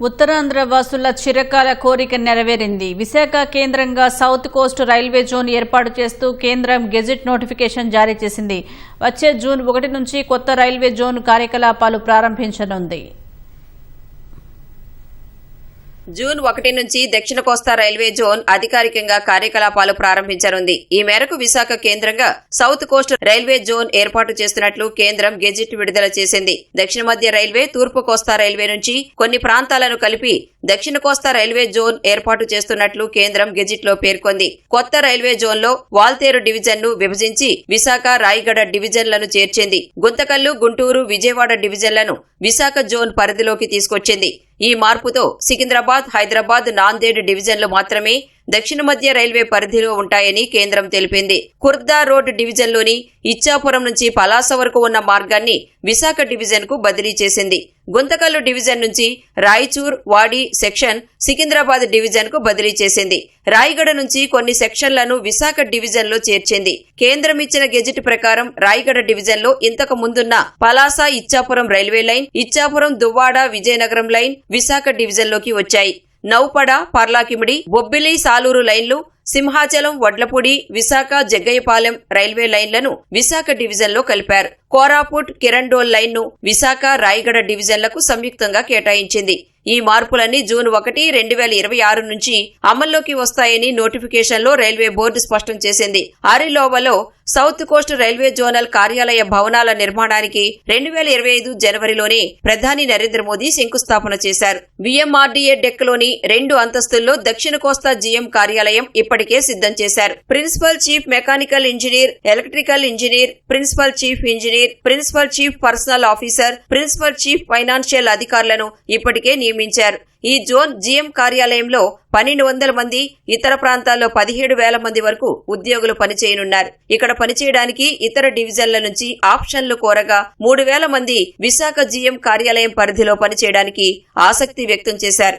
ఉత్తరాంధ్ర వాసుల చిరకాల కోరిక నెరవేరింది. విశాఖ కేంద్రంగా సౌత్ కోస్ట్ రైల్వే జోన్ ఏర్పాటు చేస్తూ కేంద్రం గెజిట్ నోటిఫికేషన్ జారీ చేసింది. వచ్చే జూన్ 1 నుంచి కొత్త రైల్వే జోన్ కార్యకలాపాలు ప్రారంభించనుంది. జూన్ 1 నుంచి దక్షిణ కోస్తా రైల్వే జోన్ అధికారికంగా కార్యకలాపాలు ప్రారంభించనుంది. ఈ మేరకు విశాఖ కేంద్రంగా సౌత్ కోస్ట్ రైల్వే జోన్ ఏర్పాటు చేస్తున్నట్లు కేంద్రం గెజిట్ విడుదల చేసింది. దక్షిణ మధ్య రైల్వే, తూర్పు కోస్తా రైల్వే నుంచి కొన్ని ప్రాంతాలను కలిపి దక్షిణ కోస్తా రైల్వే జోన్ ఏర్పాటు చేస్తున్నట్లు కేంద్రం గెజిట్ లో పేర్కొంది. కొత్త రైల్వే జోన్ లో వాల్తేరు డివిజన్ ను విభజించి విశాఖ, రాయగడ డివిజన్లను చేర్చింది. గుంతకల్లు, గుంటూరు, విజయవాడ డివిజన్లను విశాఖ జోన్ పరిధిలోకి తీసుకొచ్చింది. ఈ మార్పుతో సికింద్రాబాద్, హైదరాబాద్, నాందేడ్ డివిజన్లు మాత్రమే దక్షిణ మధ్య రైల్వే పరిధిలో ఉంటాయని కేంద్రం తెలిపింది. ఖుర్దా రోడ్ డివిజన్లోని ఇచ్చాపురం నుంచి పలాస వరకు ఉన్న మార్గాన్ని విశాఖ డివిజన్ కు బదిలీ చేసింది. గుంతకల్లు డివిజన్ నుంచి రాయచూర్, వాడి సెక్షన్ సికింద్రాబాద్ డివిజన్ కు బదిలీ చేసింది. రాయగడ నుంచి కొన్ని సెక్షన్లను విశాఖ డివిజన్ లో చేర్చింది. కేంద్రం ఇచ్చిన గెజిట్ ప్రకారం రాయగడ డివిజన్ లో ఇంతకు ముందున్న Palasa, Ichchapuram railway line, Ichchapuram, Duvvada, Vizianagaram line Visakha division లోకి వచ్చాయి. నౌపడ, పర్లాకిమిడి, బొబ్బిలి, సాలూరు లైన్లు, సింహాచలం, వడ్లపూడి, విశాఖ, జగ్గయ్యపాలెం రైల్వే లైన్లను విశాఖ డివిజన్ లో కలిపారు. కోరాపుట్, కిరండోల్ లైన్ ను విశాఖ, రాయగడ డివిజన్లకు సంయుక్తంగా కేటాయించింది. ఈ మార్పులన్నీ జూన్ 1, 2026 నుంచి అమల్లోకి వస్తాయని నోటిఫికేషన్ లో రైల్వే బోర్డు స్పష్టం చేసింది. ఆరిలోవలో సౌత్ కోస్ట్ రైల్వే జోనల్ కార్యాలయ భవనాల నిర్మాణానికి 2025 జనవరిలోనే ప్రధాని నరేంద్ర మోదీ శంకుస్థాపన చేశారు. విఎంఆర్డీఏ డెక్ లోని 2 అంతస్తుల్లో దక్షిణ కోస్తా జీఎం కార్యాలయం ఇప్పటికే సిద్ధం చేశారు. Principal chief mechanical engineer, electrical engineer, principal chief engineer, principal chief personnel officer, principal chief financial అధికారులను ఇప్పటికే నియమించారు. ఈ జోన్ జీఎం కార్యాలయంలో 1200 మంది, ఇతర ప్రాంతాల్లో 17,000 మంది వరకు ఉద్యోగులు పనిచేయనున్నారు. ఇక్కడ పనిచేయడానికి ఇతర డివిజన్ల నుంచి ఆప్షన్లు కోరగా 3,000 మంది విశాఖ జీఎం కార్యాలయం పరిధిలో పనిచేయడానికి ఆసక్తి వ్యక్తం చేశారు.